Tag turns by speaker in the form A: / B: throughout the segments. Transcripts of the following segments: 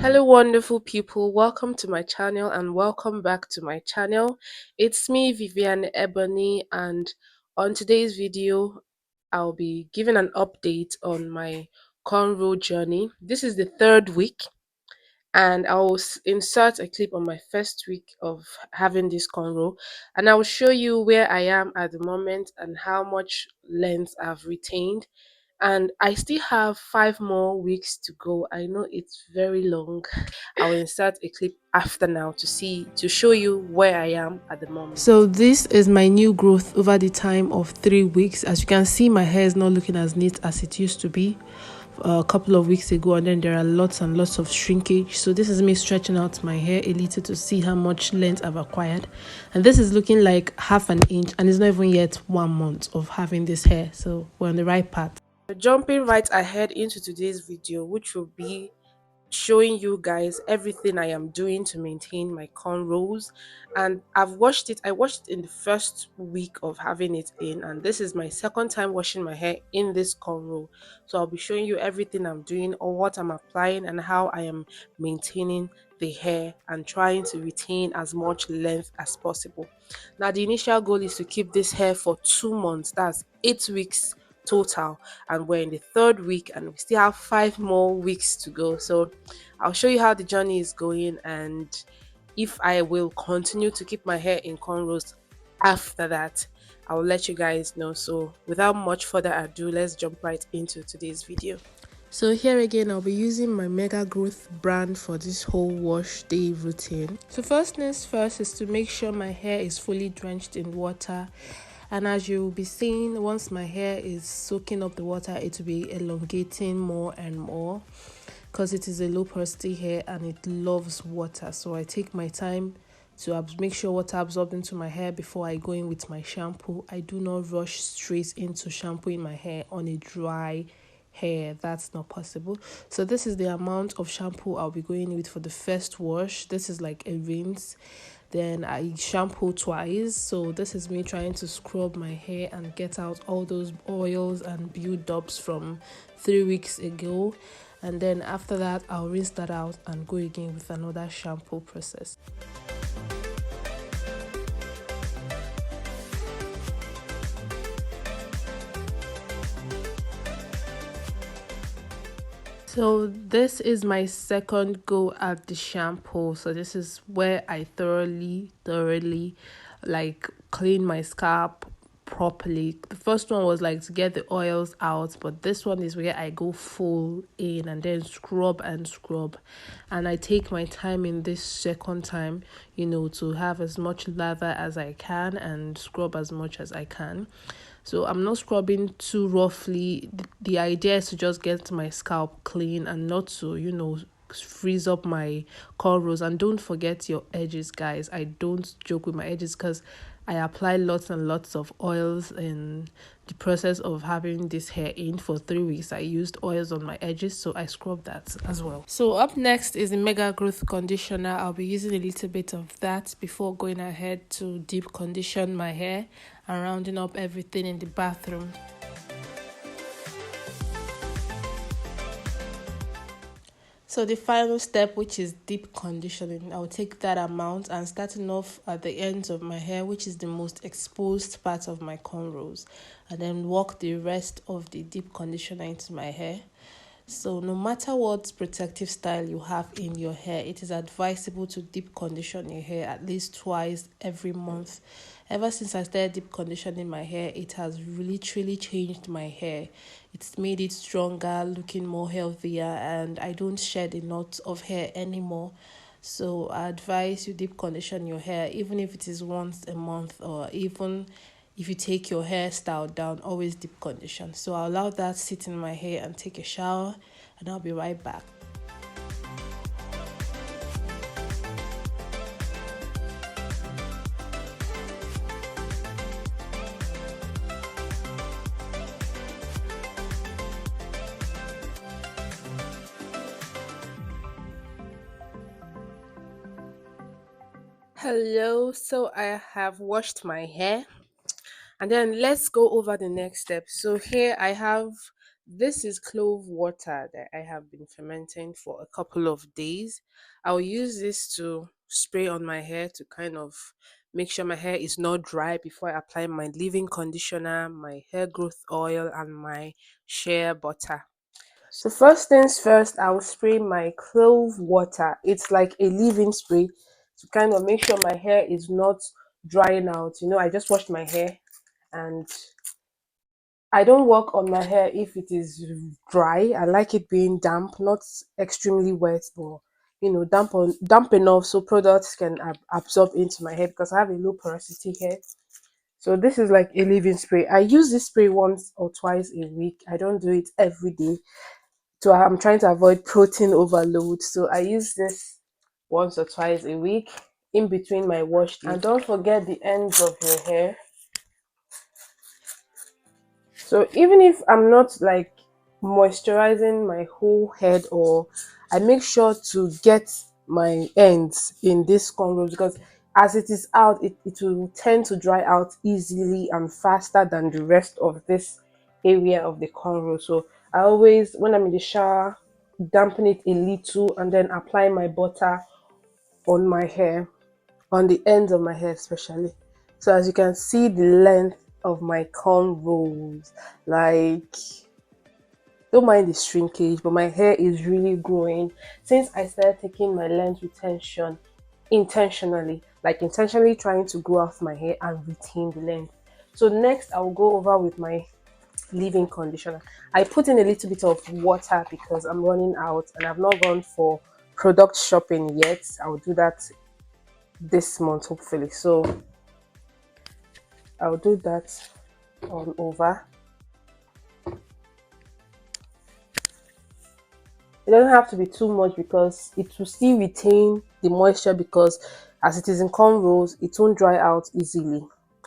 A: Hello, wonderful people. Welcome to my channel and welcome back to my channel. It's me, Vivian Ebony, and on today's video, I'll be giving an update on my cornrow journey. This is the third week, and I'll insert a clip on my first week of having this cornrow, and I will show you where I am at the moment and how much length I've retained, and I still have 5 more weeks to go. I know it's very long. I'll insert a clip after now to show you where I am at the moment. So this is my new growth over the time of 3 weeks. As you can see, my hair is not looking as neat as it used to be a couple of weeks ago, and then there are lots and lots of shrinkage. So this is me stretching out my hair a little to see how much length I've acquired, and this is looking like half an inch, and it's not even yet 1 month of having this hair, so we're on the right path. Jumping right ahead into today's video, which will be showing you guys everything I am doing to maintain my cornrows. And I washed it in the first week of having it in, and this is my second time washing my hair in this cornrow. So I'll be showing you everything I'm doing, or what I'm applying, and how I am maintaining the hair and trying to retain as much length as possible. Now the initial goal is to keep this hair for 2 months. That's 8 weeks total, and we're in the third week and we still have 5 more weeks to go. So I'll show you how the journey is going, and if I will continue to keep my hair in cornrows after that, I will let you guys know. So without much further ado, let's jump right into today's video. So here again, I'll be using my Mega Growth brand for this whole wash day routine. So first things first is to make sure my hair is fully drenched in water. And as you will be seeing, once my hair is soaking up the water, it will be elongating more and more, because it is a low porosity hair and it loves water. So I take my time to make sure water absorbs into my hair before I go in with my shampoo. I do not rush straight into shampooing my hair on a dry hair. That's not possible. So this is the amount of shampoo I'll be going with for the first wash. This is like a rinse, then I shampoo twice. So this is me trying to scrub my hair and get out all those oils and build-ups from 3 weeks ago, and then after that I'll rinse that out and go again with another shampoo process. So this is my second go at the shampoo. So this is where I thoroughly like clean my scalp properly. The first one was like to get the oils out, but this one is where I go full in and then scrub and scrub. And I take my time in this second time, to have as much lather as I can and scrub as much as I can. So I'm not scrubbing too roughly. The idea is to just get my scalp clean and not to, freeze up my cornrows. And don't forget your edges, guys. I don't joke with my edges because I apply lots and lots of oils in the process of having this hair in for 3 weeks. I used oils on my edges, so I scrub that as well. So up next is the Mega Growth Conditioner. I'll be using a little bit of that before going ahead to deep condition my hair and rounding up everything in the bathroom. So the final step, which is deep conditioning, I'll take that amount and starting off at the ends of my hair, which is the most exposed part of my cornrows, and then work the rest of the deep conditioner into my hair. So no matter what protective style you have in your hair, it is advisable to deep condition your hair at least twice every month. Ever since I started deep conditioning my hair, it has really truly changed my hair. It's made it stronger, looking more healthier, and I don't shed a lot of hair anymore. So I advise you deep condition your hair, even if it is once a month, or even if you take your hairstyle down, always deep condition. So I'll allow that sit in my hair and take a shower, and I'll be right back. Hello, so I have washed my hair, and then let's go over the next step. So here I have This is clove water that I have been fermenting for a couple of days. I'll use this to spray on my hair to kind of make sure my hair is not dry before I apply my leave-in conditioner, my hair growth oil, and my shea butter. So first things first, I'll spray my clove water. It's like a leave-in spray to kind of make sure my hair is not drying out. You know, I just washed my hair and I don't work on my hair if it is dry. I like it being damp, not extremely wet, but damp enough so products can absorb into my hair because I have a low porosity hair. So this is like a leave-in spray. I use this spray once or twice a week. I don't do it every day. So I'm trying to avoid protein overload. So I use this once or twice a week in between my wash days. And don't forget the ends of your hair. So even if I'm not like moisturizing my whole head, or I make sure to get my ends in this cornrows because as it is out, it will tend to dry out easily and faster than the rest of this area of the cornrow. So I always, when I'm in the shower, dampen it a little and then apply my butter on my hair, on the ends of my hair especially. So as you can see the length of my cornrows, like, don't mind the shrinkage, but my hair is really growing since I started taking my length retention intentionally, like intentionally trying to grow out my hair and retain the length. So next I'll go over with my leave-in conditioner. I put in a little bit of water because I'm running out and I've not gone for product shopping yet. I'll do that this month hopefully. So I'll do that all over. It doesn't have to be too much because it will still retain the moisture, because as it is in cornrows, it won't dry out easily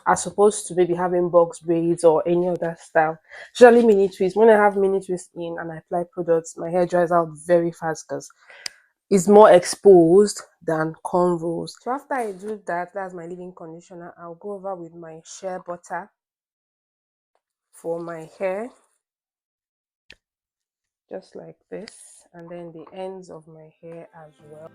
A: as opposed to maybe having box braids or any other style. Especially mini twists. When I have mini twists in and I apply products, my hair dries out very fast because it's more exposed than cornrows. So after I do that, that's my leave-in conditioner, I'll go over with my shea butter for my hair, just like this, and then the ends of my hair as well.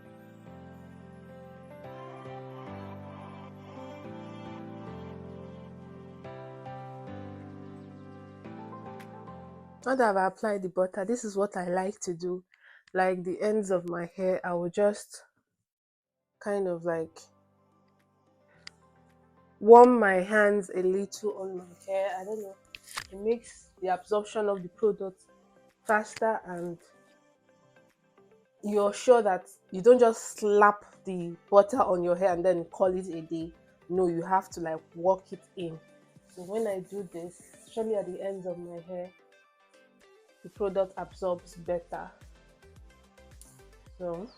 A: Now that I've applied the butter, this is what I like to do. Like the ends of my hair, I will just kind of like warm my hands a little on my hair. I don't know, it makes the absorption of the product faster, and you're sure that you don't just slap the butter on your hair and then call it a day. No, you have to like work it in. So when I do this, especially at the ends of my hair, the product absorbs better. So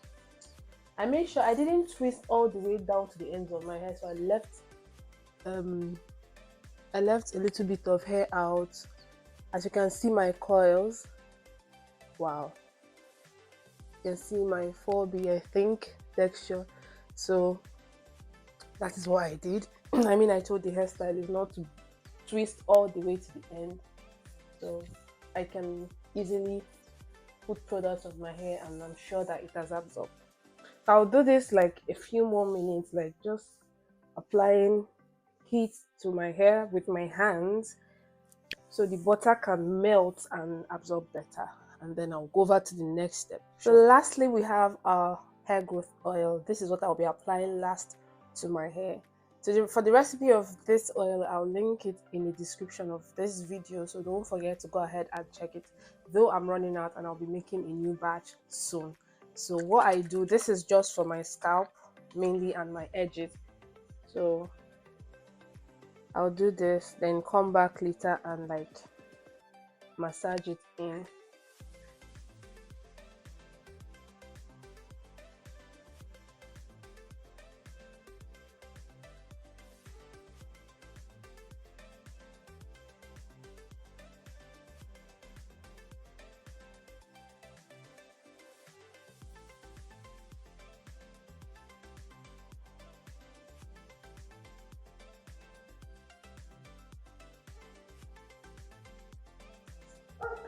A: I made sure I didn't twist all the way down to the ends of my hair, so um I left a little bit of hair out. As you can see my coils, wow, you can see my 4B I think texture. So that is what I did. I mean, I told the hairstylist not to twist all the way to the end, so I can easily put products on my hair and I'm sure that it has absorbed. I'll do this like a few more minutes, like just applying heat to my hair with my hands so the butter can melt and absorb better, and then I'll go over to the next step. So lastly, we have our hair growth oil. This is what I'll be applying last to my hair. So for the recipe of this oil, I'll link it in the description of this video, so don't forget to go ahead and check it, though I'm running out and I'll be making a new batch soon. So what I do, this is just for my scalp mainly and my edges. So I'll do this, then come back later and like massage it in.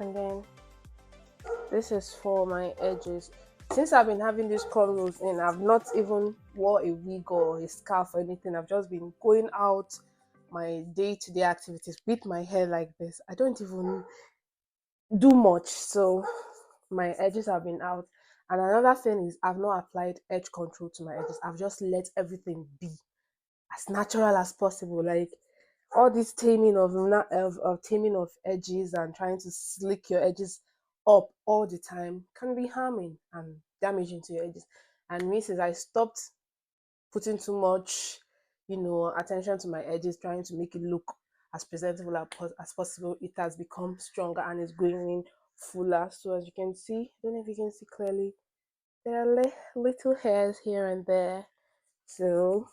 A: And then this is for my edges. Since I've been having these cornrows in, I've not even wore a wig or a scarf or anything. I've just been going out my day-to-day activities with my hair like this. I don't even do much, so my edges have been out. And another thing is I've not applied edge control to my edges. I've just let everything be as natural as possible. Like all this taming of taming of edges and trying to slick your edges up all the time can be harming and damaging to your edges. And me, since I stopped putting too much, attention to my edges, trying to make it look as presentable as possible, it has become stronger and is going in fuller. So as you can see, I don't know if you can see clearly, there are little hairs here and there. So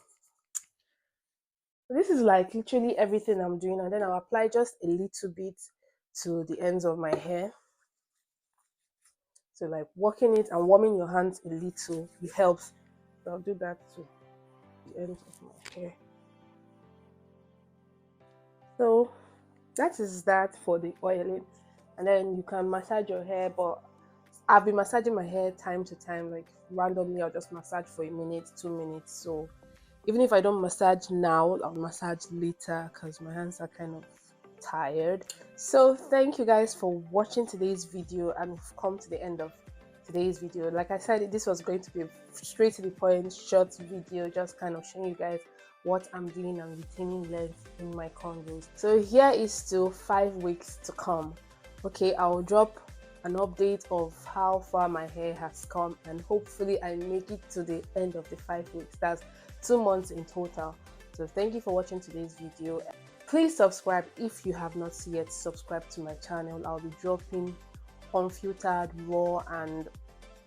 A: this is like literally everything I'm doing, and then I'll apply just a little bit to the ends of my hair. So like working it and warming your hands a little, it helps. So I'll do that to the ends of my hair. So that is that for the oiling. And then you can massage your hair, but I've been massaging my hair time to time, like randomly I'll just massage for a minute, 2 minutes. So even if I don't massage now, I'll massage later because my hands are kind of tired. So thank you guys for watching today's video, and we've come to the end of today's video. Like I said, this was going to be a straight to the point short video, just kind of showing you guys what I'm doing and retaining length in my cornrows. So here is still 5 weeks to come. Okay, I'll drop an update of how far my hair has come, and hopefully I make it to the end of the 5 weeks. That's 2 months in total. So thank you for watching today's video. Please subscribe if you have not yet subscribed to my channel. I'll be dropping unfiltered, raw and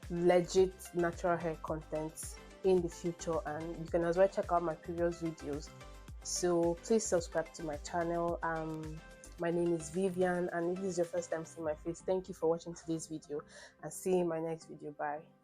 A: legit natural hair content in the future, and you can as well check out my previous videos. So please subscribe to my channel. My name is Vivian, and if this is your first time seeing my face, thank you for watching today's video, and see you in my next video. Bye.